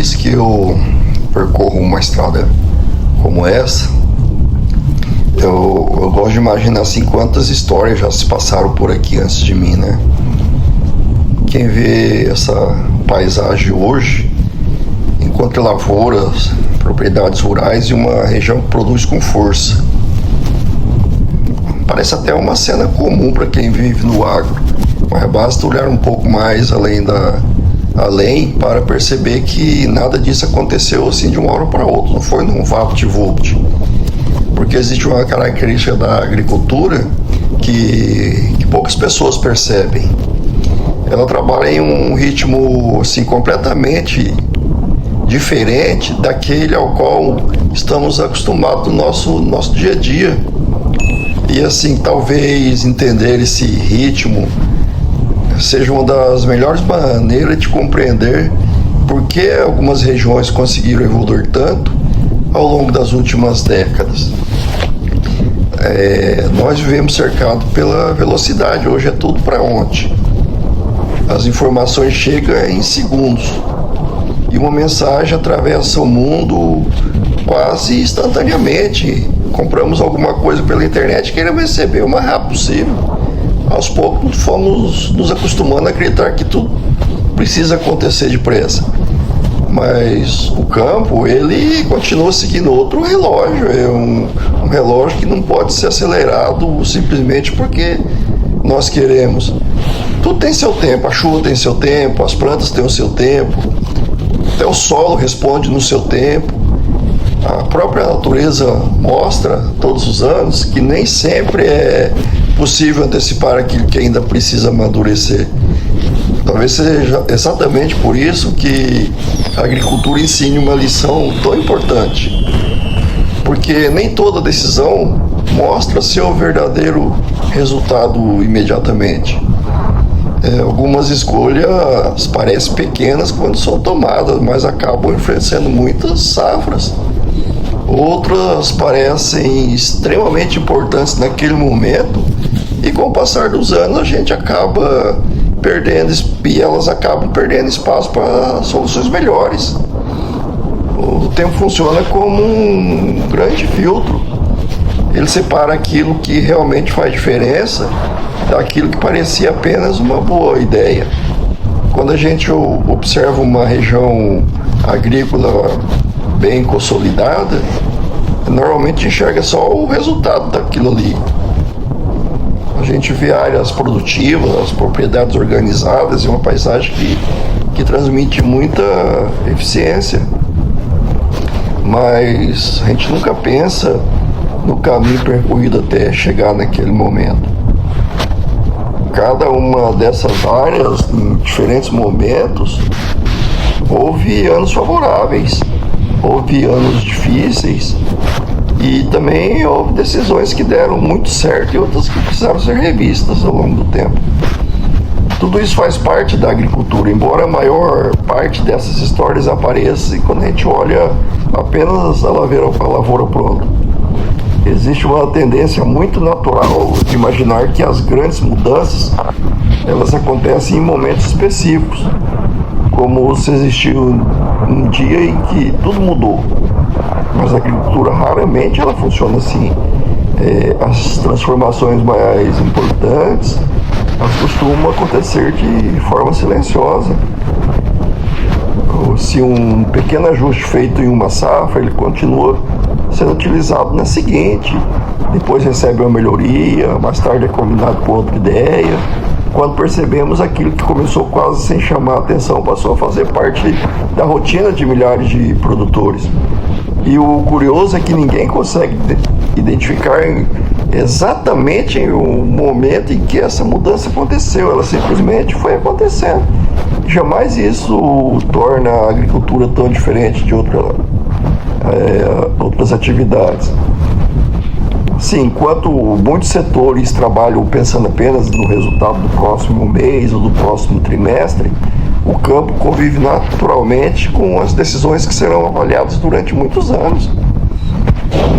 vez que eu percorro uma estrada como essa, eu gosto de imaginar assim quantas histórias já se passaram por aqui antes de mim, né? Quem vê essa paisagem hoje encontra lavouras, propriedades rurais e uma região que produz com força. Parece até uma cena comum para quem vive no agro, mas basta olhar um pouco mais além para perceber que nada disso aconteceu assim de uma hora para outra, não foi num vapt-vupt. Porque existe uma característica da agricultura que poucas pessoas percebem. Ela trabalha em um ritmo assim, completamente diferente daquele ao qual estamos acostumados no nosso dia a dia. E assim, talvez entender esse ritmo seja uma das melhores maneiras de compreender por que algumas regiões conseguiram evoluir tanto ao longo das últimas décadas. Nós vivemos cercados pela velocidade, hoje é tudo para ontem. As informações chegam em segundos e uma mensagem atravessa o mundo quase instantaneamente. Compramos alguma coisa pela internet e queremos receber o mais rápido possível. Aos poucos fomos nos acostumando a acreditar que tudo precisa acontecer depressa. Mas o campo, ele continua seguindo outro relógio. É um relógio que não pode ser acelerado simplesmente porque nós queremos. Tudo tem seu tempo, a chuva tem seu tempo, as plantas têm o seu tempo, até o solo responde no seu tempo. A própria natureza mostra todos os anos que nem sempre é possível antecipar aquilo que ainda precisa amadurecer. Talvez seja exatamente por isso que a agricultura ensine uma lição tão importante. Porque nem toda decisão mostra seu verdadeiro resultado imediatamente. Algumas escolhas parecem pequenas quando são tomadas, mas acabam influenciando muitas safras. Outras parecem extremamente importantes naquele momento e com o passar dos anos a gente acaba perdendo e elas acabam perdendo espaço para soluções melhores. O tempo funciona como um grande filtro. Ele separa aquilo que realmente faz diferença daquilo que parecia apenas uma boa ideia. Quando a gente observa uma região agrícola bem consolidada, normalmente enxerga só o resultado daquilo ali. A gente vê áreas produtivas, propriedades organizadas e uma paisagem que transmite muita eficiência. Mas a gente nunca pensa no caminho percorrido até chegar naquele momento. Cada uma dessas áreas, em diferentes momentos, houve anos favoráveis, houve anos difíceis e também houve decisões que deram muito certo e outras que precisaram ser revistas ao longo do tempo. Tudo isso faz parte da agricultura, embora a maior parte dessas histórias apareça quando a gente olha apenas a lavoura pronta. Existe uma tendência muito natural de imaginar que as grandes mudanças elas acontecem em momentos específicos, como se existiu um dia em que tudo mudou. Mas a agricultura raramente ela funciona assim. As transformações mais importantes elas costumam acontecer de forma silenciosa. Se um pequeno ajuste feito em uma safra, ele continua sendo utilizado na seguinte, depois recebe uma melhoria, mais tarde é combinado com outra ideia. Quando percebemos, aquilo que começou quase sem chamar a atenção passou a fazer parte da rotina de milhares de produtores. E o curioso é que ninguém consegue identificar exatamente o momento em que essa mudança aconteceu. Ela simplesmente foi acontecendo. Jamais isso torna a agricultura tão diferente de outras atividades. Sim, enquanto muitos setores trabalham pensando apenas no resultado do próximo mês ou do próximo trimestre, o campo convive naturalmente com as decisões que serão avaliadas durante muitos anos.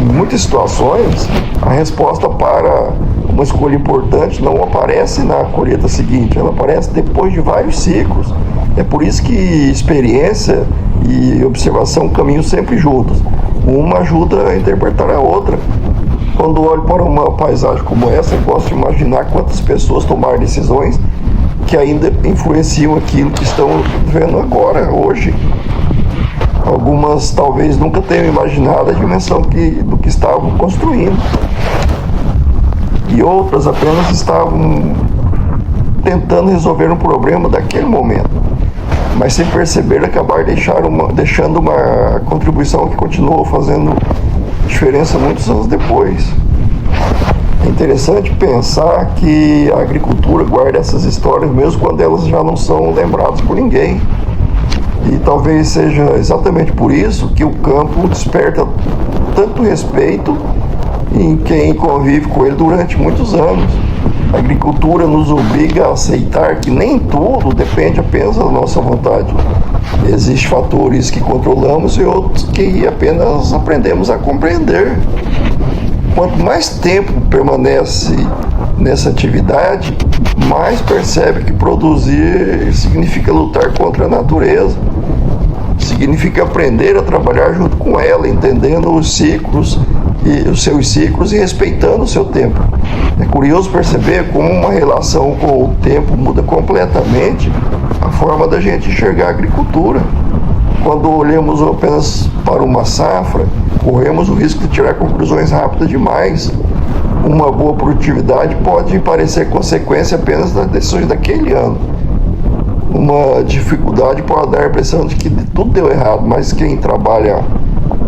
Em muitas situações, a resposta para uma escolha importante não aparece na colheita seguinte, ela aparece depois de vários ciclos. É por isso que experiência e observação caminham sempre juntos. Uma ajuda a interpretar a outra. Quando olho para uma paisagem como essa, eu gosto de imaginar quantas pessoas tomaram decisões que ainda influenciam aquilo que estão vendo agora, hoje. Algumas talvez nunca tenham imaginado a dimensão do que estavam construindo. E outras apenas estavam tentando resolver um problema daquele momento, mas sem perceber acabar deixando uma contribuição que continuou fazendo diferença muitos anos depois. É interessante pensar que a agricultura guarda essas histórias mesmo quando elas já não são lembradas por ninguém. E talvez seja exatamente por isso que o campo desperta tanto respeito em quem convive com ele durante muitos anos. A agricultura nos obriga a aceitar que nem tudo depende apenas da nossa vontade. Existem fatores que controlamos e outros que apenas aprendemos a compreender. Quanto mais tempo permanece nessa atividade, mais percebe que produzir significa lutar contra a natureza. Significa aprender a trabalhar junto com ela, entendendo os seus ciclos e respeitando o seu tempo. É curioso perceber como uma relação com o tempo muda completamente a forma da gente enxergar a agricultura. Quando olhamos apenas para uma safra, corremos o risco de tirar conclusões rápidas demais. Uma boa produtividade pode parecer consequência apenas das decisões daquele ano. Uma dificuldade pode dar a impressão de que tudo deu errado, mas quem trabalha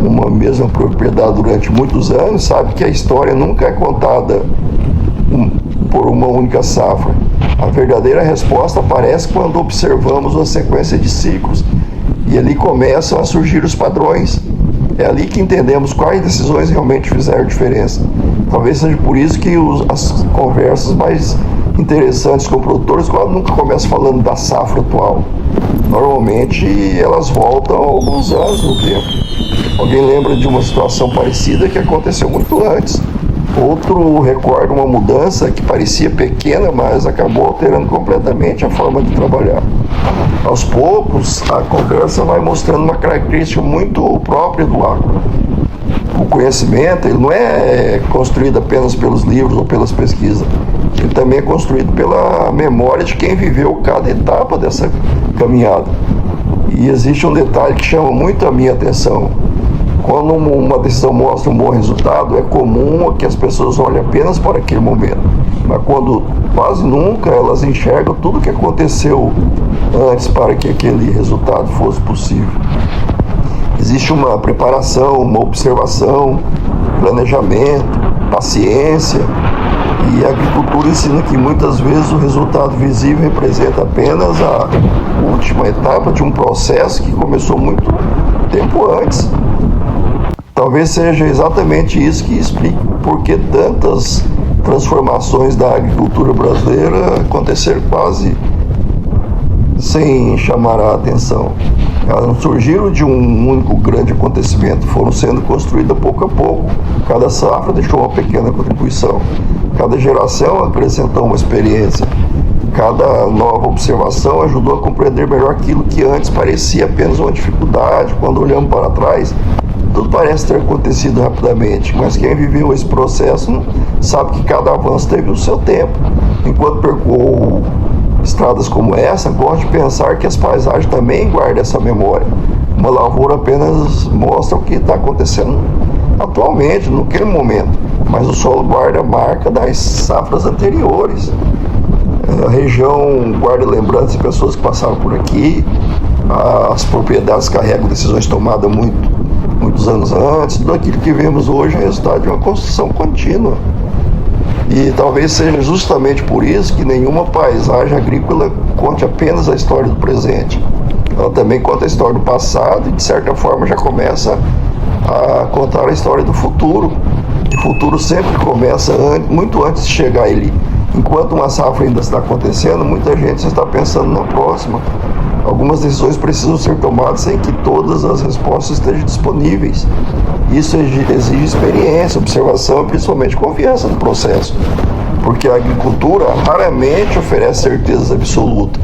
uma mesma propriedade durante muitos anos sabe que a história nunca é contada por uma única safra. A verdadeira resposta aparece quando observamos uma sequência de ciclos e ali começam a surgir os padrões. É ali que entendemos quais decisões realmente fizeram diferença. Talvez seja por isso que as conversas mais interessantes com produtores nunca começam falando da safra atual. Normalmente elas voltam alguns anos no tempo. Alguém lembra de uma situação parecida que aconteceu muito antes. Outro recorda uma mudança que parecia pequena, mas acabou alterando completamente a forma de trabalhar. Aos poucos, a conversa vai mostrando uma característica muito própria do agro. O conhecimento ele não é construído apenas pelos livros ou pelas pesquisas. Ele também é construído pela memória de quem viveu cada etapa dessa caminhada. E existe um detalhe que chama muito a minha atenção. Quando uma decisão mostra um bom resultado, é comum que as pessoas olhem apenas para aquele momento. Mas quando quase nunca elas enxergam tudo o que aconteceu antes para que aquele resultado fosse possível. Existe uma preparação, uma observação, planejamento, paciência. E a agricultura ensina que muitas vezes o resultado visível representa apenas a última etapa de um processo que começou muito tempo antes. Talvez seja exatamente isso que explique por que tantas transformações da agricultura brasileira aconteceram quase sem chamar a atenção. Elas não surgiram de um único grande acontecimento, foram sendo construídas pouco a pouco. Cada safra deixou uma pequena contribuição. Cada geração acrescentou uma experiência. Cada nova observação ajudou a compreender melhor aquilo que antes parecia apenas uma dificuldade. Quando olhamos para trás, tudo parece ter acontecido rapidamente, mas quem viveu esse processo sabe que cada avanço teve o seu tempo. Enquanto percorro estradas como essa, gosto de pensar que as paisagens também guardam essa memória. Uma lavoura apenas mostra o que está acontecendo atualmente, naquele momento, mas o solo guarda a marca das safras anteriores. A região guarda lembranças de pessoas que passaram por aqui, as propriedades carregam decisões tomadas muitos anos antes. Tudo aquilo que vemos hoje é resultado de uma construção contínua. E talvez seja justamente por isso que nenhuma paisagem agrícola conte apenas a história do presente. Ela também conta a história do passado e, de certa forma, já começa a contar a história do futuro. O futuro sempre começa muito antes de chegar a ele. Enquanto uma safra ainda está acontecendo, muita gente está pensando na próxima. Algumas decisões precisam ser tomadas sem que todas as respostas estejam disponíveis. Isso exige experiência, observação e principalmente confiança no processo. porque a agricultura raramente oferece certezas absolutas.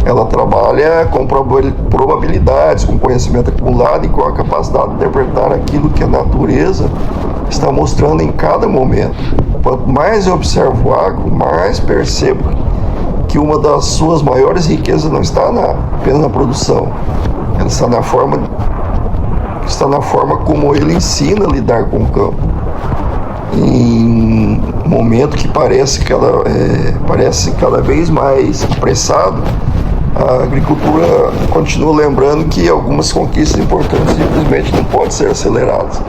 Ela trabalha com probabilidades, com conhecimento acumulado e com a capacidade de interpretar aquilo que a natureza está mostrando em cada momento. Quanto mais eu observo o agro, mais percebo que uma das suas maiores riquezas não está apenas na produção, ela está na forma como ele ensina a lidar com o campo. Em um momento que parece cada vez mais apressado, a agricultura continua lembrando que algumas conquistas importantes simplesmente não podem ser aceleradas.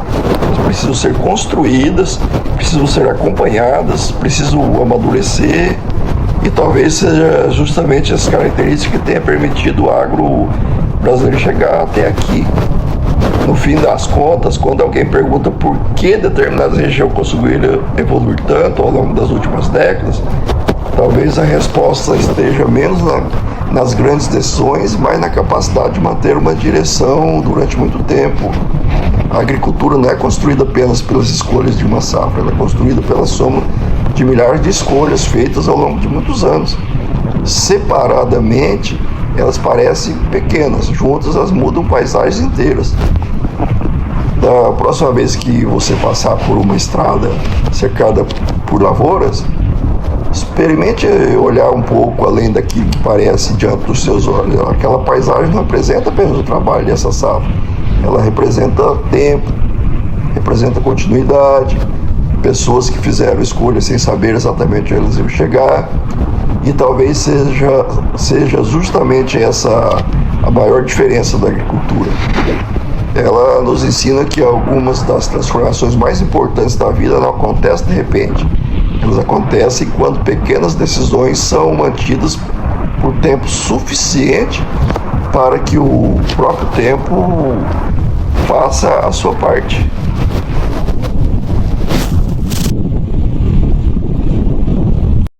Elas precisam ser construídas, precisam ser acompanhadas, precisam amadurecer, e talvez seja justamente essa característica que tenha permitido o agro brasileiro chegar até aqui. No fim das contas, quando alguém pergunta por que determinada região conseguiu evoluir tanto ao longo das últimas décadas, talvez a resposta esteja menos nas grandes decisões, mas na capacidade de manter uma direção durante muito tempo. A agricultura não é construída apenas pelas escolhas de uma safra, ela é construída pela soma de milhares de escolhas feitas ao longo de muitos anos. Separadamente, elas parecem pequenas, juntas elas mudam paisagens inteiras. Da próxima vez que você passar por uma estrada cercada por lavouras, experimente olhar um pouco além daquilo que parece diante dos seus olhos. Aquela paisagem não representa apenas o trabalho dessa safra, ela representa tempo, representa continuidade, pessoas que fizeram escolhas sem saber exatamente onde elas iam chegar, e talvez seja justamente essa a maior diferença da agricultura. Ela nos ensina que algumas das transformações mais importantes da vida não acontecem de repente. Elas acontecem quando pequenas decisões são mantidas por tempo suficiente para que o próprio tempo faça a sua parte.